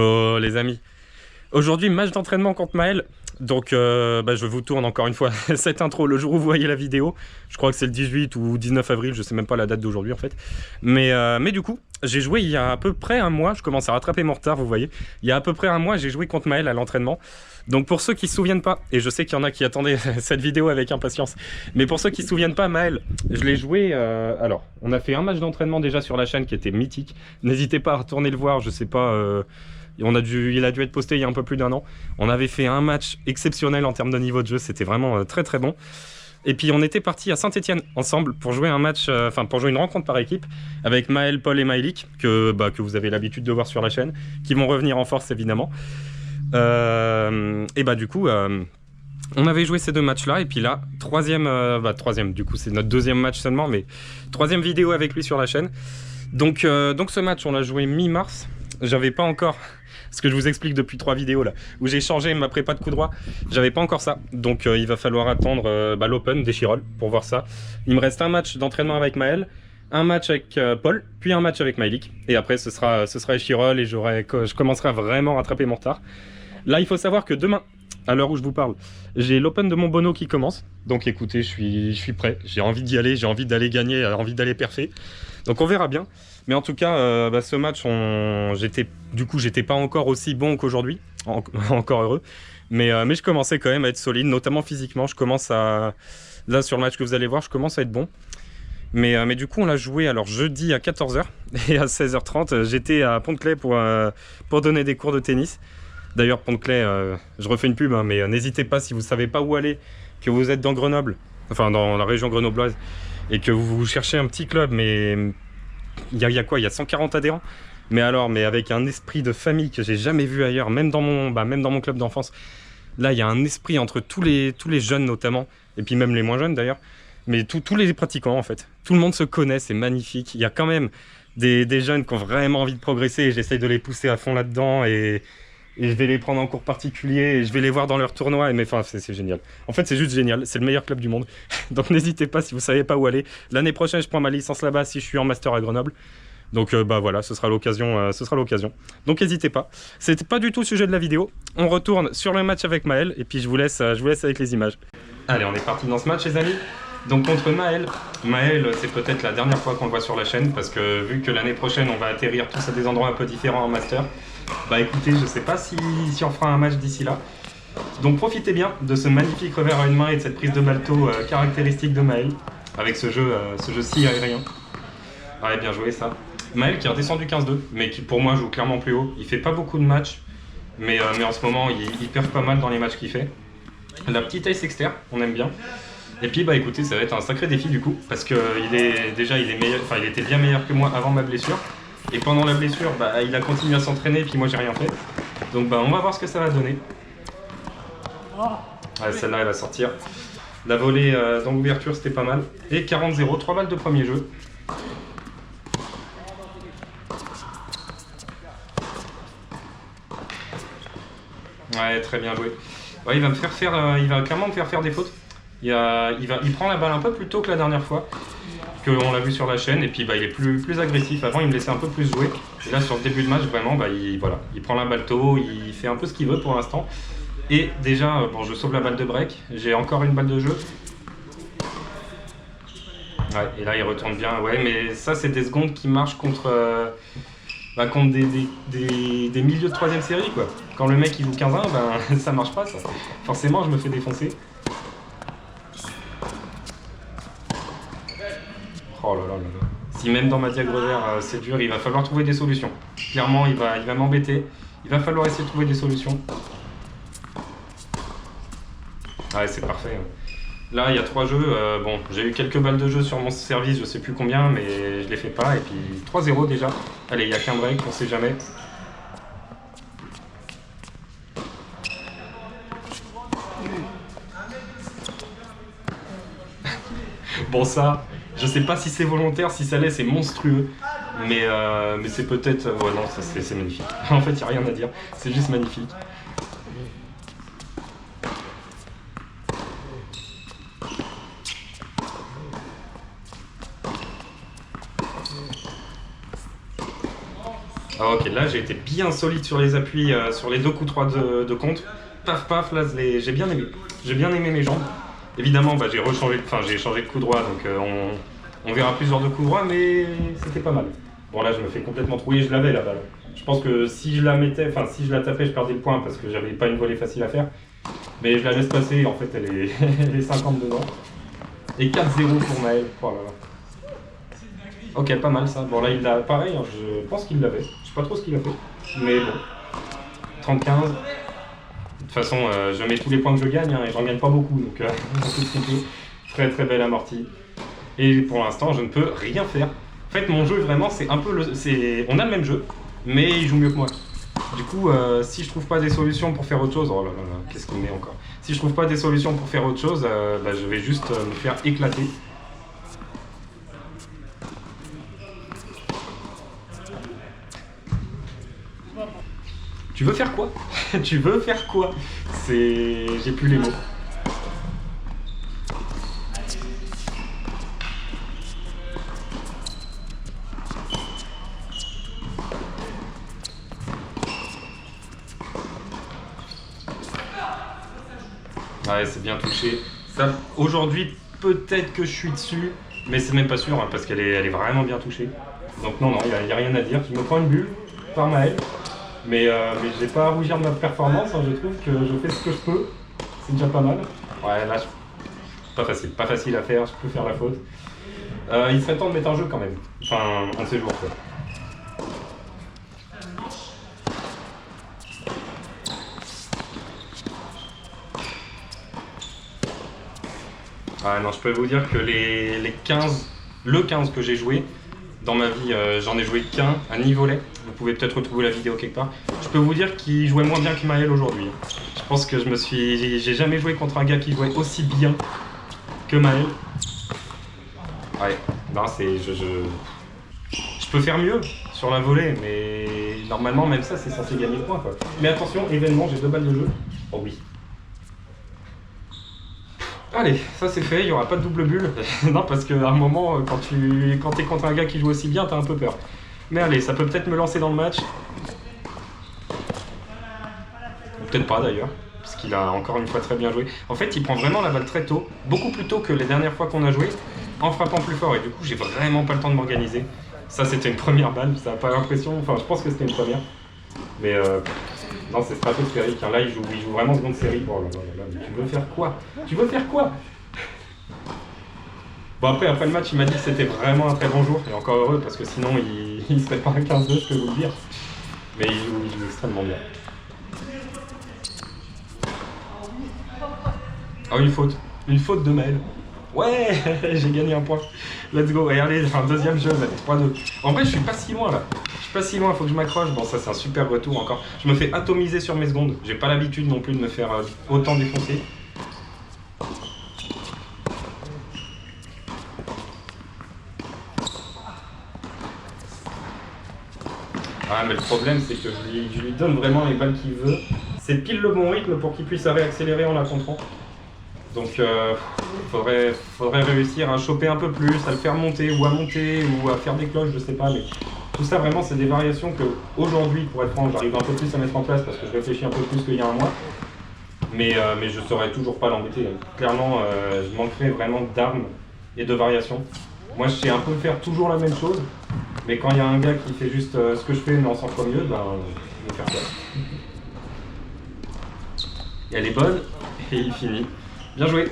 Oh les amis, aujourd'hui match d'entraînement contre Maël. Donc je vous tourne encore une fois cette intro le jour où vous voyez la vidéo. Je crois que c'est le 18 ou 19 avril, je sais même pas la date d'aujourd'hui en fait. Mais du coup, j'ai joué il y a à peu près un mois, je commence à rattraper mon retard, vous voyez. Il y a à peu près un mois, j'ai joué contre Maël à l'entraînement. Donc pour ceux qui se souviennent pas, et je sais qu'il y en a qui attendaient cette vidéo avec impatience, mais pour ceux qui se souviennent pas, Maël, je l'ai joué, alors, on a fait un match d'entraînement déjà sur la chaîne qui était mythique. N'hésitez pas à retourner le voir, je sais pas... il a dû être posté il y a un peu plus d'un an. On avait fait un match exceptionnel en termes de niveau de jeu, c'était vraiment très très bon. Et puis on était parti à Saint-Etienne ensemble pour jouer un match, pour jouer une rencontre par équipe avec Maël, Paul et Maëlik, que vous avez l'habitude de voir sur la chaîne, qui vont revenir en force évidemment. Du coup, on avait joué ces deux matchs-là, et puis là, troisième, du coup c'est notre deuxième match seulement, mais troisième vidéo avec lui sur la chaîne. Donc ce match, on l'a joué mi-mars. J'avais pas encore ce que je vous explique depuis 3 vidéos là, où j'ai changé ma prépa de coup droit, j'avais pas encore ça. Donc il va falloir attendre l'Open des Chirol pour voir ça. Il me reste un match d'entraînement avec Maël, un match avec Paul, puis un match avec Maëlik. Et après ce sera les Chirol et je commencerai à vraiment rattraper mon retard. Là il faut savoir que demain, à l'heure où je vous parle, j'ai l'Open de Montbonneau qui commence. Donc écoutez, je suis prêt, j'ai envie d'y aller, j'ai envie d'aller gagner, j'ai envie d'aller perfer. Donc on verra bien. Mais en tout cas, ce match, j'étais pas encore aussi bon qu'aujourd'hui, encore heureux. Mais je commençais quand même à être solide, notamment physiquement. Là, sur le match que vous allez voir, je commence à être bon. Mais du coup, on l'a joué alors jeudi à 14 h et à 16 h 30, j'étais à Pont-de-Claix pour donner des cours de tennis. D'ailleurs, Pont-de-Claix, je refais une pub, hein, mais n'hésitez pas si vous savez pas où aller, que vous êtes dans Grenoble, enfin dans la région grenobloise, et que vous cherchez un petit club, mais... Il y a quoi? Il y a 140 adhérents, mais avec un esprit de famille que j'ai jamais vu ailleurs, même dans mon club d'enfance. Là, il y a un esprit entre tous les jeunes notamment, et puis même les moins jeunes d'ailleurs, mais tous les pratiquants en fait. Tout le monde se connaît, c'est magnifique. Il y a quand même des jeunes qui ont vraiment envie de progresser, et j'essaye de les pousser à fond là-dedans, et je vais les prendre en cours particulier, et je vais les voir dans leurs tournois, c'est génial. En fait, c'est juste génial, c'est le meilleur club du monde. Donc n'hésitez pas si vous savez pas où aller. L'année prochaine, je prends ma licence là-bas si je suis en master à Grenoble. Donc voilà, ce sera l'occasion. Donc n'hésitez pas. C'était pas du tout le sujet de la vidéo. On retourne sur le match avec Maël, et puis je vous laisse avec les images. Allez, on est parti dans ce match, les amis. Donc contre Maël, c'est peut-être la dernière fois qu'on le voit sur la chaîne, parce que vu que l'année prochaine, on va atterrir tous à des endroits un peu différents en master, écoutez, je sais pas si on fera un match d'ici là. Donc profitez bien de ce magnifique revers à une main et de cette prise de balto caractéristique de Maël, avec ce jeu si aérien. Ouais, bien joué ça. Maël qui est redescendu 15-2, mais qui pour moi joue clairement plus haut. Il fait pas beaucoup de matchs, mais en ce moment il perd pas mal dans les matchs qu'il fait. La petite ace externe, on aime bien. Et puis écoutez, ça va être un sacré défi du coup, parce que il était bien meilleur que moi avant ma blessure. Et pendant la blessure, il a continué à s'entraîner, et puis moi j'ai rien fait. Donc on va voir ce que ça va donner. Ouais, celle-là elle va sortir. La volée dans l'ouverture c'était pas mal. Et 40-0, 3 balles de premier jeu. Ouais, très bien joué. Ouais, il va clairement me faire faire des fautes. Il prend la balle un peu plus tôt que la dernière fois, qu'on l'a vu sur la chaîne, et puis il est plus agressif. Avant il me laissait un peu plus jouer, et là sur le début de match vraiment il prend la balle tôt, il fait un peu ce qu'il veut pour l'instant. Et déjà je sauve la balle de break, j'ai encore une balle de jeu. Ouais, et là il retourne bien, ouais, mais ça c'est des secondes qui marchent contre des milieux de 3ème série quoi. Quand le mec il joue 15-1, ça marche pas ça. Forcément je me fais défoncer. Oh là là là là. Si même dans ma diag revers c'est dur, il va falloir trouver des solutions. Clairement il va m'embêter. Il va falloir essayer de trouver des solutions. Ouais, c'est parfait. Là il y a 3 jeux. J'ai eu quelques balles de jeu sur mon service, je sais plus combien, mais je les fais pas. Et puis 3-0 déjà. Allez, il n'y a qu'un break, on sait jamais. Bon ça, je sais pas si c'est volontaire, si ça l'est, c'est monstrueux. Mais c'est peut-être... ouais non, c'est magnifique. En fait, il n'y a rien à dire, c'est juste magnifique. Ah ok, là j'ai été bien solide sur les appuis, sur les 2 coups droits de contre. Paf paf, là j'ai bien aimé. J'ai bien aimé mes jambes. Évidemment, bah, j'ai changé de coup droit, donc on verra plusieurs de coups droits, mais c'était pas mal. Bon là je me fais complètement trouiller, je l'avais la balle. Je pense que si je la mettais, enfin si je la tapais, je perdais le point parce que j'avais pas une volée facile à faire. Mais je la laisse passer, en fait elle est, elle est 50 dedans. Et 4-0 pour Maël. Oh là là. Ok, pas mal ça. Bon là il l'a pareil, hein, je pense qu'il l'avait. Je sais pas trop ce qu'il a fait. Mais bon. 30-15. De toute façon, je mets tous les points que je gagne hein, et j'en gagne pas beaucoup. Donc très très belle amortie. Et pour l'instant, je ne peux rien faire. En fait, mon jeu vraiment, c'est un peu le. On a le même jeu, mais il joue mieux que moi. Du coup, si je trouve pas des solutions pour faire autre chose, oh là là, qu'est-ce qu'il met encore? Si je trouve pas des solutions pour faire autre chose, bah, je vais juste me faire éclater. Tu veux faire quoi? Tu veux faire quoi? J'ai plus les mots. Ouais, c'est bien touché. Ça, aujourd'hui, peut-être que je suis dessus, mais c'est même pas sûr, hein, parce elle est vraiment bien touchée. Donc non, il n'y a rien à dire. Je me prends une bulle par Maël, mais j'ai pas à rougir de ma performance. Hein, je trouve que je fais ce que je peux. C'est déjà pas mal. Ouais, là, pas facile à faire, je peux faire la faute. Il serait temps de mettre un jeu quand même. Enfin, un de ces jours, quoi. Ah non, je peux vous dire que le 15 que j'ai joué, dans ma vie, j'en ai joué qu'un, à Nivolet. Vous pouvez peut-être retrouver la vidéo quelque part. Je peux vous dire qu'il jouait moins bien que Maël aujourd'hui. Je pense que j'ai jamais joué contre un gars qui jouait aussi bien que Maël. Ouais, non, je peux faire mieux sur la volée, mais normalement, même ça, c'est censé gagner le point, quoi. Mais attention, événement, j'ai 2 balles de jeu. Oh oui. Allez, ça c'est fait, il n'y aura pas de double bulle. Non, parce qu'à un moment, quand t'es contre un gars qui joue aussi bien, t'as un peu peur. Mais allez, ça peut peut-être me lancer dans le match. Peut-être pas d'ailleurs, parce qu'il a encore une fois très bien joué. En fait, il prend vraiment la balle très tôt, beaucoup plus tôt que les dernières fois qu'on a joué, en frappant plus fort. Et du coup, j'ai vraiment pas le temps de m'organiser. Ça, c'était une première balle, ça n'a pas l'impression. Enfin, je pense que c'était une première. Mais non, c'est stratosphérique. Hein. Là, il joue vraiment seconde série. Oh là là là là, mais tu veux faire quoi? Tu veux faire quoi? Bon, après le match, il m'a dit que c'était vraiment un très bon jour. Et encore heureux, parce que sinon, il serait pas un 15-2, je peux vous le dire. Mais il joue extrêmement bien. Oh, une faute. Une faute de Maël. Ouais, j'ai gagné un point. Let's go. Et allez, un deuxième jeu, 3-2. En vrai, je suis pas si loin là. Je suis pas si loin, faut que je m'accroche. Bon, ça, c'est un super retour encore. Je me fais atomiser sur mes secondes. J'ai pas l'habitude non plus de me faire autant défoncer. Ah, mais le problème, c'est que je lui donne vraiment les balles qu'il veut. C'est pile le bon rythme pour qu'il puisse réaccélérer en la contrant. Donc, faudrait réussir à choper un peu plus, à le faire monter ou à faire des cloches, je sais pas. Mais tout ça, vraiment, c'est des variations que aujourd'hui, pour être franc, j'arrive un peu plus à mettre en place parce que je réfléchis un peu plus qu'il y a un mois. Mais je saurais toujours pas l'embêter. Clairement, je manquerais vraiment d'armes et de variations. Moi, je sais un peu faire toujours la même chose. Mais quand il y a un gars qui fait juste ce que je fais, mais en 100 fois mieux, ben, je vais faire quoi. Et elle est bonne, et il finit. Bien joué.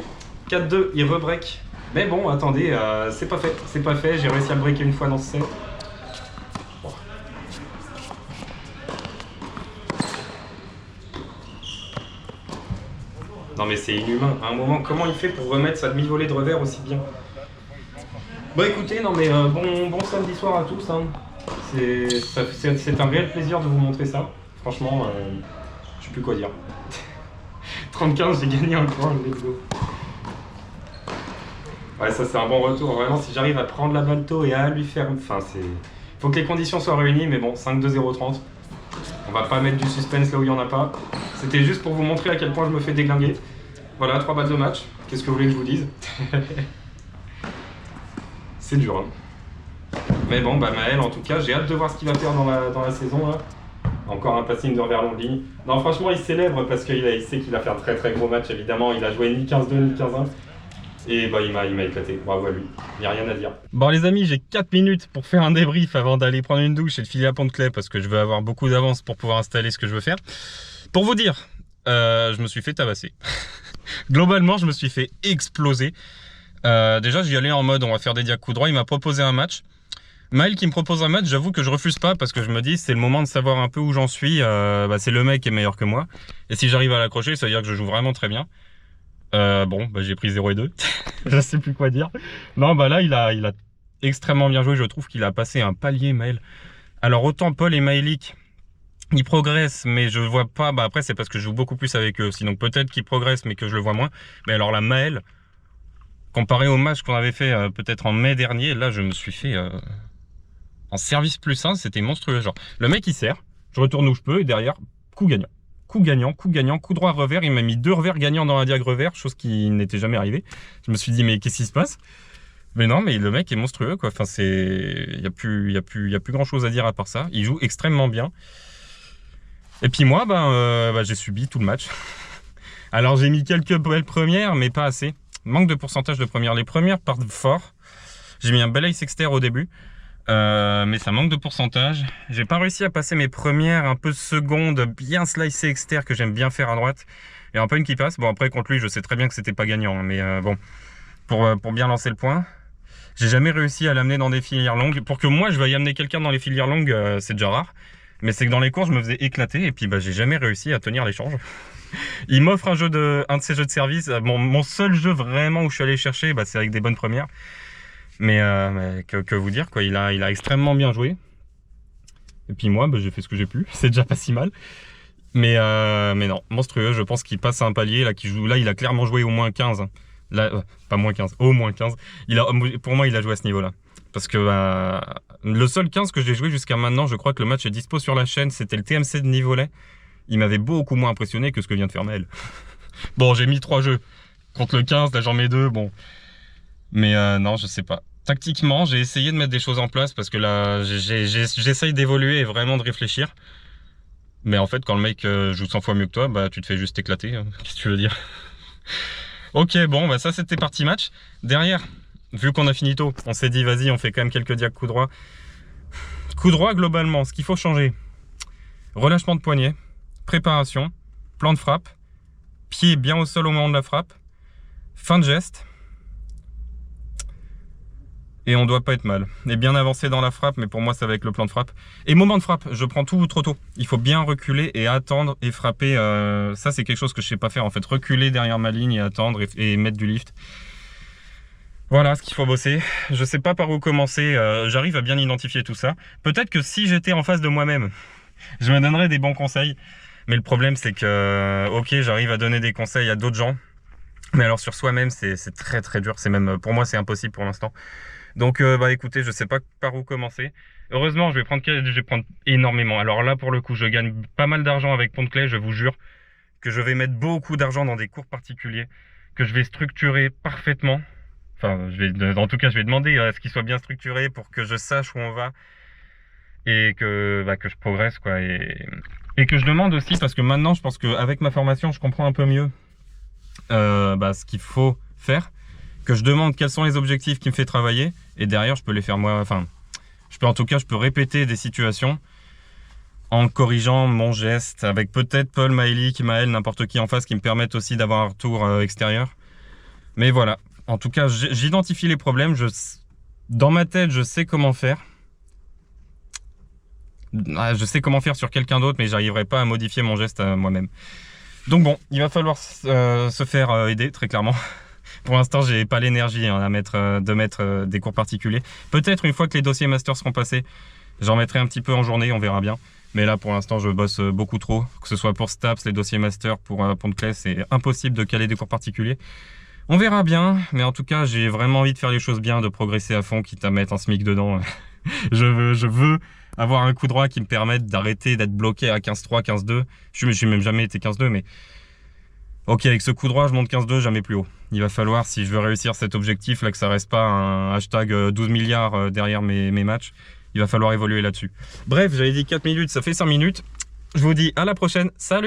4-2, il rebreak. Mais bon, attendez, c'est pas fait. C'est pas fait, j'ai réussi à le breaker une fois dans ce set. Bon. Non mais c'est inhumain. À un moment, comment il fait pour remettre sa demi-volée de revers aussi bien? Bon écoutez, non mais bon samedi soir à tous. Hein. C'est un réel plaisir de vous montrer ça. Franchement, je sais plus quoi dire. 35, j'ai gagné encore, let's go. Ouais, ça c'est un bon retour. Vraiment, si j'arrive à prendre la balle tôt et à lui faire... Enfin, faut que les conditions soient réunies, mais bon, 5-2-0-30. On va pas mettre du suspense là où il n'y en a pas. C'était juste pour vous montrer à quel point je me fais déglinguer. Voilà, 3 balles de match. Qu'est-ce que vous voulez que je vous dise? C'est dur, hein. Mais bon, bah Maël, en tout cas, j'ai hâte de voir ce qu'il va faire dans la saison, là. Encore un passing de revers longue ligne. Non, franchement, il célèbre parce qu'il sait qu'il a fait un très très gros match, évidemment. Il a joué ni 15-2, ni 15-1. Et bah, il m'a éclaté. Bravo à lui. Il n'y a rien à dire. Bon, les amis, j'ai 4 minutes pour faire un débrief avant d'aller prendre une douche et de filer à Pont-de-Claix parce que je veux avoir beaucoup d'avance pour pouvoir installer ce que je veux faire. Pour vous dire, je me suis fait tabasser. Globalement, je me suis fait exploser. Déjà, j'y allais en mode on va faire des diacs coup droit. Il m'a proposé un match. Maël qui me propose un match, j'avoue que je refuse pas parce que je me dis c'est le moment de savoir un peu où j'en suis. C'est le mec qui est meilleur que moi. Et si j'arrive à l'accrocher, ça veut dire que je joue vraiment très bien. J'ai pris 0 et 2. Je sais plus quoi dire. Non, bah là, il a extrêmement bien joué. Je trouve qu'il a passé un palier, Maël. Alors, autant Paul et Maëlik, ils progressent, mais je vois pas. Bah après, c'est parce que je joue beaucoup plus avec eux aussi. Donc peut-être qu'ils progressent, mais que je le vois moins. Mais alors là, Maël, comparé au match qu'on avait fait peut-être en mai dernier, là, je me suis fait en service plus 1. C'était monstrueux. Genre, le mec, il sert. Je retourne où je peux et derrière, coup gagnant. Coup gagnant, coup gagnant, coup droit revers. Il m'a mis 2 revers gagnants dans un diag revers, chose qui n'était jamais arrivée. Je me suis dit, mais qu'est-ce qui se passe? Mais non, mais le mec est monstrueux, quoi. Enfin, il y a plus grand chose à dire à part ça. Il joue extrêmement bien. Et puis moi, j'ai subi tout le match. Alors, j'ai mis quelques belles premières, mais pas assez. Manque de pourcentage de premières. Les premières partent fort. J'ai mis un bel ace exter au début. Mais ça manque de pourcentage. J'ai pas réussi à passer mes premières un peu secondes bien slicées exter que j'aime bien faire à droite. Et un peu une qui passe. Bon, après contre lui, je sais très bien que c'était pas gagnant, hein, mais bon, pour bien lancer le point. J'ai jamais réussi à l'amener dans des filières longues. Pour que moi je veuille amener quelqu'un dans les filières longues, c'est déjà rare. Mais c'est que dans les courses, je me faisais éclater et puis j'ai jamais réussi à tenir l'échange. Il m'offre un de ces jeux de service. Mon seul jeu vraiment où je suis allé chercher, c'est avec des bonnes premières. Mais que vous dire, quoi, il a extrêmement bien joué. Et puis moi, j'ai fait ce que j'ai pu. C'est déjà pas si mal. Mais non, monstrueux. Je pense qu'il passe à un palier. Là, il a clairement joué au moins 15. Là, pas moins 15, au moins 15. Pour moi, il a joué à ce niveau-là. Parce que le seul 15 que j'ai joué jusqu'à maintenant, je crois que le match est dispo sur la chaîne, c'était le TMC de Nivolet. Il m'avait beaucoup moins impressionné que ce que vient de faire Maël. Bon, j'ai mis 3 jeux. Contre le 15, là j'en mets 2, bon. Mais non, je sais pas. Tactiquement, j'ai essayé de mettre des choses en place parce que là, j'essaye d'évoluer et vraiment de réfléchir. Mais en fait, quand le mec joue 100 fois mieux que toi, tu te fais juste éclater. Hein. Qu'est-ce que tu veux dire? Ok, bon, ça c'était parti match. Derrière, vu qu'on a fini tôt, on s'est dit, vas-y, on fait quand même quelques diacs coup droit. Coup droit, globalement, ce qu'il faut changer. Relâchement de poignet, préparation, plan de frappe, pied bien au sol au moment de la frappe, fin de geste. Et on doit pas être mal. Et bien avancé dans la frappe, mais pour moi, ça va avec le plan de frappe. Et moment de frappe, je prends tout trop tôt. Il faut bien reculer et attendre et frapper. Ça, c'est quelque chose que je sais pas faire, en fait. Reculer derrière ma ligne et attendre et mettre du lift. Voilà ce qu'il faut bosser. Je sais pas par où commencer. J'arrive à bien identifier tout ça. Peut-être que si j'étais en face de moi-même, je me donnerais des bons conseils. Mais le problème, c'est que, ok, j'arrive à donner des conseils à d'autres gens. Mais alors sur soi-même, c'est très très dur. C'est même, pour moi, c'est impossible pour l'instant. Donc écoutez, je sais pas par où commencer. Heureusement, je vais prendre énormément. Alors là, pour le coup, je gagne pas mal d'argent avec Pont-de-Claix, je vous jure que je vais mettre beaucoup d'argent dans des cours particuliers, que je vais structurer parfaitement. Enfin, en tout cas, je vais demander à ce qu'il soit bien structuré pour que je sache où on va et que je progresse, quoi. Et que je demande aussi, parce que maintenant, je pense qu'avec ma formation, je comprends un peu mieux ce qu'il faut faire. Que je demande quels sont les objectifs qui me fait travailler et derrière je peux les faire moi, je peux répéter des situations en corrigeant mon geste avec peut-être Paul, Maëlik, Maël, n'importe qui en face qui me permettent aussi d'avoir un retour extérieur. Mais voilà, en tout cas j'identifie les problèmes, dans ma tête je sais comment faire. Je sais comment faire sur quelqu'un d'autre mais j'arriverai pas à modifier mon geste moi-même. Donc bon, il va falloir se faire aider très clairement. Pour l'instant, j'ai pas l'énergie de mettre des cours particuliers. Peut-être une fois que les dossiers master seront passés, j'en mettrai un petit peu en journée, on verra bien. Mais là, pour l'instant, je bosse beaucoup trop. Que ce soit pour STAPS, les dossiers master, pour Pont-de-Claix, c'est impossible de caler des cours particuliers. On verra bien, mais en tout cas, j'ai vraiment envie de faire les choses bien, de progresser à fond, quitte à mettre un SMIC dedans. Je veux avoir un coup droit qui me permette d'arrêter d'être bloqué à 15-3, 15-2. Je n'ai même jamais été 15-2, mais... Ok, avec ce coup droit, je monte 15-2, jamais plus haut. Il va falloir, si je veux réussir cet objectif, là que ça reste pas un hashtag 12 milliards derrière mes matchs, il va falloir évoluer là-dessus. Bref, j'avais dit 4 minutes, ça fait 5 minutes. Je vous dis à la prochaine, salut!